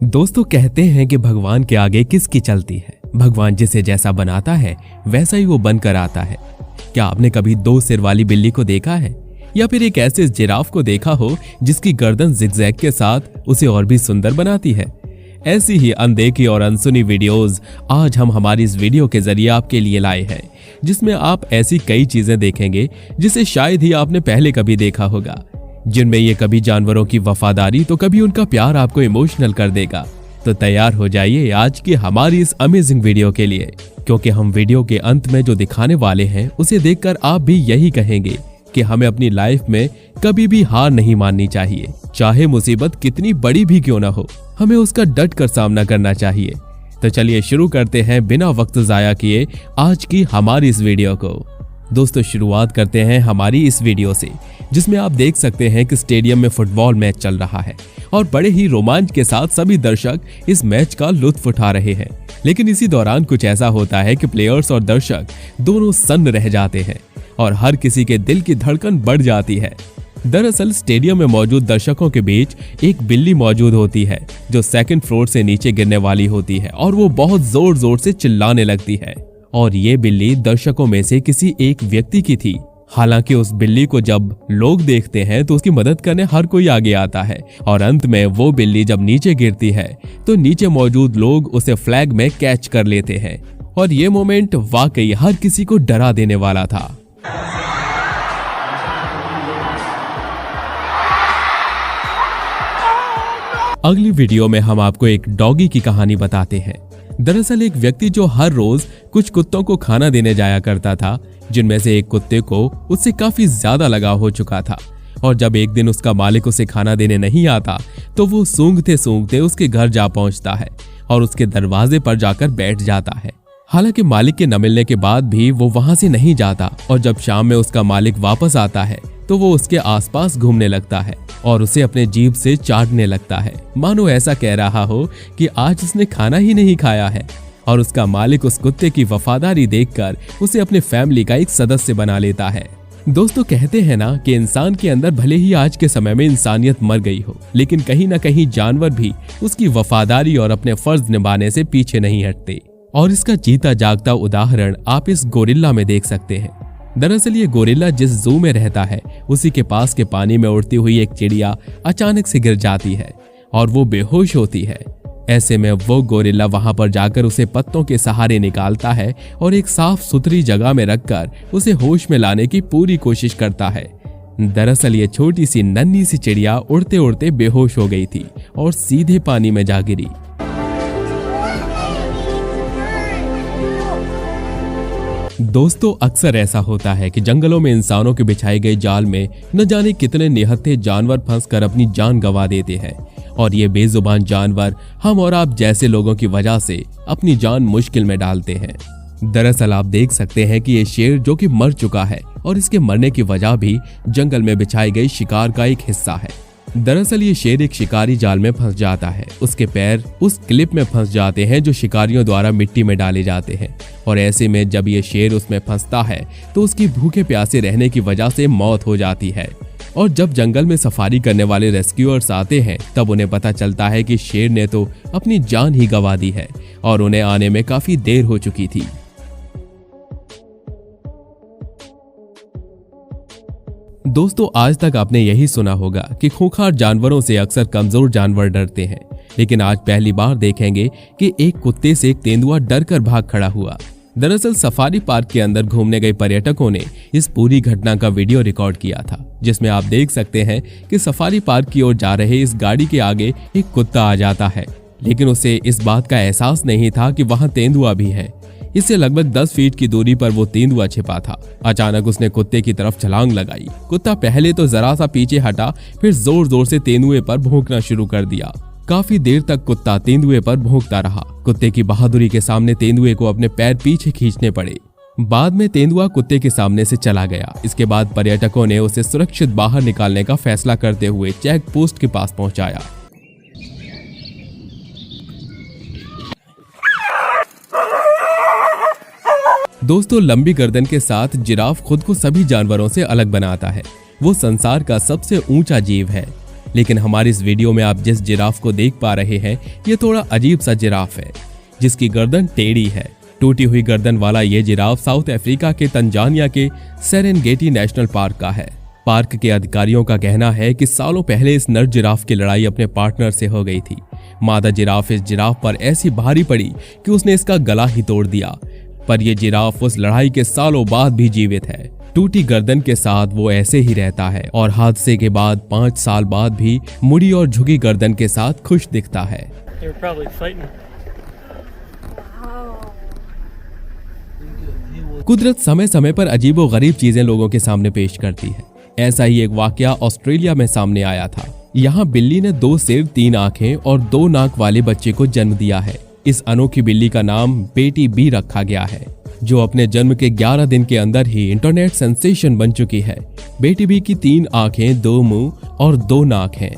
दोस्तों कहते हैं कि भगवान के आगे किसकी चलती है। भगवान जिसे जैसा बनाता है वैसा ही वो बनकर आता है। क्या आपने कभी दो सिर वाली बिल्ली को देखा है या फिर एक ऐसे जिराफ को देखा हो जिसकी गर्दन जिगजैग के साथ उसे और भी सुंदर बनाती है। ऐसी ही अनदेखी और अनसुनी वीडियोस आज हम हमारी इस वीडियो के जरिए आपके लिए लाए हैं, जिसमें आप ऐसी कई चीजें देखेंगे जिसे शायद ही आपने पहले कभी देखा होगा, जिनमें ये कभी जानवरों की वफादारी तो कभी उनका प्यार आपको इमोशनल कर देगा। तो तैयार हो जाइए आज की हमारी इस अमेजिंग वीडियो के लिए, क्योंकि हम वीडियो के अंत में जो दिखाने वाले हैं उसे देखकर आप भी यही कहेंगे कि हमें अपनी लाइफ में कभी भी हार नहीं माननी चाहिए। चाहे मुसीबत कितनी बड़ी भी क्यों ना हो, हमें उसका डट कर सामना करना चाहिए। तो चलिए शुरू करते हैं बिना वक्त जाया किए आज की हमारी इस वीडियो को। दोस्तों शुरुआत करते हैं हमारी इस वीडियो से, जिसमें आप देख सकते हैं कि स्टेडियम में फुटबॉल मैच चल रहा है और बड़े ही रोमांच के साथ सभी दर्शक इस मैच का लुत्फ उठा रहे हैं। लेकिन इसी दौरान कुछ ऐसा होता है कि प्लेयर्स और दर्शक दोनों सन्न रह जाते हैं और हर किसी के दिल की धड़कन बढ़ जाती है। दरअसल स्टेडियम में मौजूद दर्शकों के बीच एक बिल्ली मौजूद होती है जो सेकंड फ्लोर से नीचे गिरने वाली होती है और वो बहुत जोर जोर से चिल्लाने लगती है। और ये बिल्ली दर्शकों में से किसी एक व्यक्ति की थी। हालांकि उस बिल्ली को जब लोग देखते हैं तो उसकी मदद करने हर कोई आगे आता है और अंत में वो बिल्ली जब नीचे गिरती है तो नीचे मौजूद लोग उसे फ्लैग में कैच कर लेते हैं। और ये मोमेंट वाकई हर किसी को डरा देने वाला था। अगली वीडियो में हम आपको एक डॉगी की कहानी बताते हैं। दरअसल एक व्यक्ति जो हर रोज कुछ कुत्तों को खाना देने जाया करता था, जिनमें से एक कुत्ते को उससे काफी ज्यादा लगाव हो चुका था। और जब एक दिन उसका मालिक उसे खाना देने नहीं आता तो वो सूंघते सूंघते उसके घर जा पहुंचता है और उसके दरवाजे पर जाकर बैठ जाता है। हालांकि मालिक के न मिलने के बाद भी वो वहां से नहीं जाता और जब शाम में उसका मालिक वापस आता है तो वो उसके आसपास घूमने लगता है और उसे अपने जीभ से चाटने लगता है, मानो ऐसा कह रहा हो कि आज उसने खाना ही नहीं खाया है। और उसका मालिक उस कुत्ते की वफादारी देखकर उसे अपने फैमिली का एक सदस्य बना लेता है। दोस्तों कहते हैं ना कि इंसान के अंदर भले ही आज के समय में इंसानियत मर गई हो, लेकिन कहीं ना कहीं जानवर भी उसकी वफादारी और अपने फर्ज निभाने से पीछे नहीं हटते। और इसका जीता जागता उदाहरण आप इस गोरिल्ला में देख सकते हैं। दरअसल ये गोरिल्ला जिस जू में रहता है उसी के पास के पानी में उड़ती हुई एक चिड़िया अचानक से गिर जाती है और वो बेहोश होती है। ऐसे में वो गोरिल्ला वहां पर जाकर उसे पत्तों के सहारे निकालता है और एक साफ सुथरी जगह में रखकर उसे होश में लाने की पूरी कोशिश करता है। दरअसल ये छोटी सी नन्ही सी चिड़िया उड़ते उड़ते बेहोश हो गई थी और सीधे पानी में जा गिरी। दोस्तों अक्सर ऐसा होता है कि जंगलों में इंसानों के बिछाए गए जाल में न जाने कितने निहत्थे जानवर फंसकर अपनी जान गंवा देते हैं और ये बेजुबान जानवर हम और आप जैसे लोगों की वजह से अपनी जान मुश्किल में डालते हैं। दरअसल आप देख सकते हैं कि ये शेर जो कि मर चुका है और इसके मरने की वजह भी जंगल में बिछाई गई शिकार का एक हिस्सा है। दरअसल ये शेर एक शिकारी जाल में फंस जाता है। उसके पैर उस क्लिप में फंस जाते हैं जो शिकारियों द्वारा मिट्टी में डाले जाते हैं और ऐसे में जब ये शेर उसमें फंसता है तो उसकी भूखे प्यासे रहने की वजह से मौत हो जाती है। और जब जंगल में सफारी करने वाले रेस्क्यूअर्स आते हैं तब उन्हें पता चलता है कि शेर ने तो अपनी जान ही गंवा दी है और उन्हें आने में काफी देर हो चुकी थी। दोस्तों आज तक आपने यही सुना होगा कि खूंखार जानवरों से अक्सर कमजोर जानवर डरते हैं, लेकिन आज पहली बार देखेंगे कि एक कुत्ते से एक तेंदुआ डरकर भाग खड़ा हुआ। दरअसल सफारी पार्क के अंदर घूमने गए पर्यटकों ने इस पूरी घटना का वीडियो रिकॉर्ड किया था, जिसमें आप देख सकते हैं कि सफारी पार्क की ओर जा रहे इस गाड़ी के आगे एक कुत्ता आ जाता है, लेकिन उसे इस बात का एहसास नहीं था कि वहां तेंदुआ भी है। इससे लगभग 10 फीट की दूरी पर वो तेंदुआ छिपा था। अचानक उसने कुत्ते की तरफ छलांग लगाई। कुत्ता पहले तो जरा सा पीछे हटा, फिर जोर जोर से तेंदुए पर भौंकना शुरू कर दिया। काफी देर तक कुत्ता तेंदुए पर भौंकता रहा। कुत्ते की बहादुरी के सामने तेंदुए को अपने पैर पीछे खींचने पड़े। बाद में तेंदुआ कुत्ते के सामने से चला गया। इसके बाद पर्यटकों ने उसे सुरक्षित बाहर निकालने का फैसला करते हुए चेक पोस्ट के पास पहुंचाया। दोस्तों लंबी गर्दन के साथ जिराफ खुद को सभी जानवरों से अलग बनाता है। वो संसार का सबसे ऊंचा जीव है। लेकिन हमारी इस वीडियो में आप जिस जिराफ को देख पा रहे हैं ये थोड़ा अजीब सा जिराफ है, जिसकी गर्दन टेढ़ी है। टूटी हुई गर्दन वाला ये जिराफ साउथ अफ्रीका के तंजानिया के सेरेनगेटी नेशनल पार्क का है। पार्क के अधिकारियों का कहना है कि सालों पहले इस नर जिराफ की लड़ाई अपने पार्टनर से हो गई थी। मादा जिराफ इस जिराफ पर ऐसी भारी पड़ी कि उसने इसका गला ही तोड़ दिया, पर यह जिराफ उस लड़ाई के सालों बाद भी जीवित है। टूटी गर्दन के साथ वो ऐसे ही रहता है और हादसे के बाद 5 साल बाद भी मुड़ी और झुकी गर्दन के साथ खुश दिखता है। कुदरत समय समय पर अजीबोगरीब चीजें लोगों के सामने पेश करती है। ऐसा ही एक वाकया ऑस्ट्रेलिया में सामने आया था। यहाँ बिल्ली ने 2 सिर, 3 आंखें और 2 नाक वाले बच्चे को जन्म दिया है। इस अनोखी बिल्ली का नाम बेटी बी रखा गया है, जो अपने जन्म के 11 दिन के अंदर ही इंटरनेट सेंसेशन बन चुकी है। बेटी बी की 3 आंखें, 2 मुंह और 2 नाक हैं।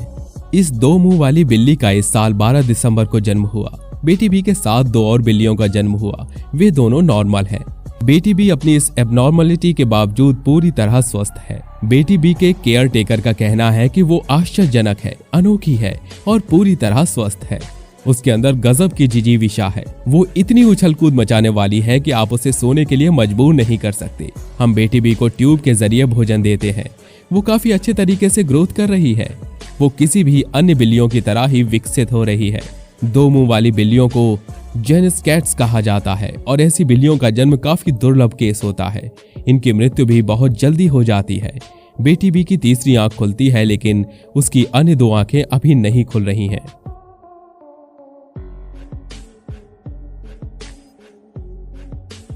इस 2 मुंह वाली बिल्ली का इस साल 12 दिसंबर को जन्म हुआ। बेटी बी के साथ 2 और बिल्लियों का जन्म हुआ, वे दोनों नॉर्मल हैं। बेटी बी अपनी इस एबनॉर्मलिटी के बावजूद पूरी तरह स्वस्थ है। बेटी बी के केयर टेकर का कहना है कि वो आश्चर्यजनक है, अनोखी है और पूरी तरह स्वस्थ है। उसके अंदर गजब की जिजीविशा है। वो इतनी उछल कूद मचाने वाली है कि आप उसे सोने के लिए मजबूर नहीं कर सकते। हम बेटी बी को ट्यूब के जरिए भोजन देते हैं। वो काफी अच्छे तरीके से ग्रोथ कर रही है। वो किसी भी अन्य बिल्लियों की तरह ही विकसित हो रही है। 2 मुंह वाली बिल्लियों को जेनस कैट्स कहा जाता है और ऐसी बिल्लियों का जन्म काफी दुर्लभ केस होता है। इनकी मृत्यु भी बहुत जल्दी हो जाती है। बेटी बी की तीसरी आंख खुलती है, लेकिन उसकी अन्य 2 आंखें अभी नहीं खुल रही हैं।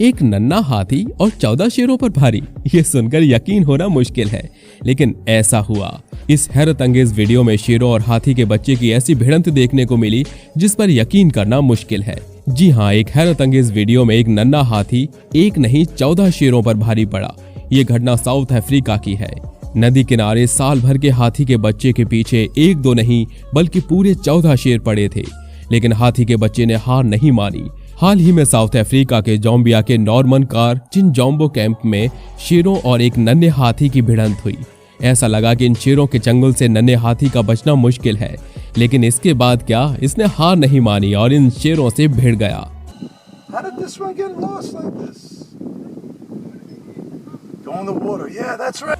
एक नन्हा हाथी और 14 शेरों पर भारी, ये सुनकर यकीन होना मुश्किल है, लेकिन ऐसा हुआ। इस हैरत अंगेज वीडियो में शेरों और हाथी के बच्चे की ऐसी भिड़ंत देखने को मिली जिस पर यकीन करना मुश्किल है। जी हाँ, एक हैरत अंगेज वीडियो में एक नन्हा हाथी एक नहीं 14 शेरों पर भारी पड़ा। ये घटना साउथ अफ्रीका की है। नदी किनारे साल भर के हाथी के बच्चे के पीछे 1-2 नहीं बल्कि पूरे 14 शेर पड़े थे, लेकिन हाथी के बच्चे ने हार नहीं मानी। हाल ही में साउथ अफ्रीका के जोम्बिया के नॉर्मन कार चिनजोम्बो कैंप में शेरों और एक नन्हे हाथी की भिड़ंत हुई। ऐसा लगा कि इन शेरों के चंगुल से नन्हे हाथी का बचना मुश्किल है, लेकिन इसके बाद क्या, इसने हार नहीं मानी और इन शेरों से भिड़ गया।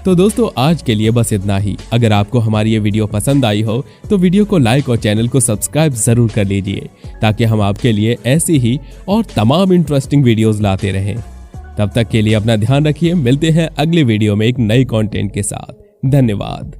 तो दोस्तों, आज के लिए बस इतना ही। अगर आपको हमारी ये वीडियो पसंद आई हो तो वीडियो को लाइक और चैनल को सब्सक्राइब जरूर कर लीजिए, ताकि हम आपके लिए ऐसी ही और तमाम इंटरेस्टिंग वीडियोस लाते रहें। तब तक के लिए अपना ध्यान रखिए। मिलते हैं अगले वीडियो में एक नई कंटेंट के साथ। धन्यवाद।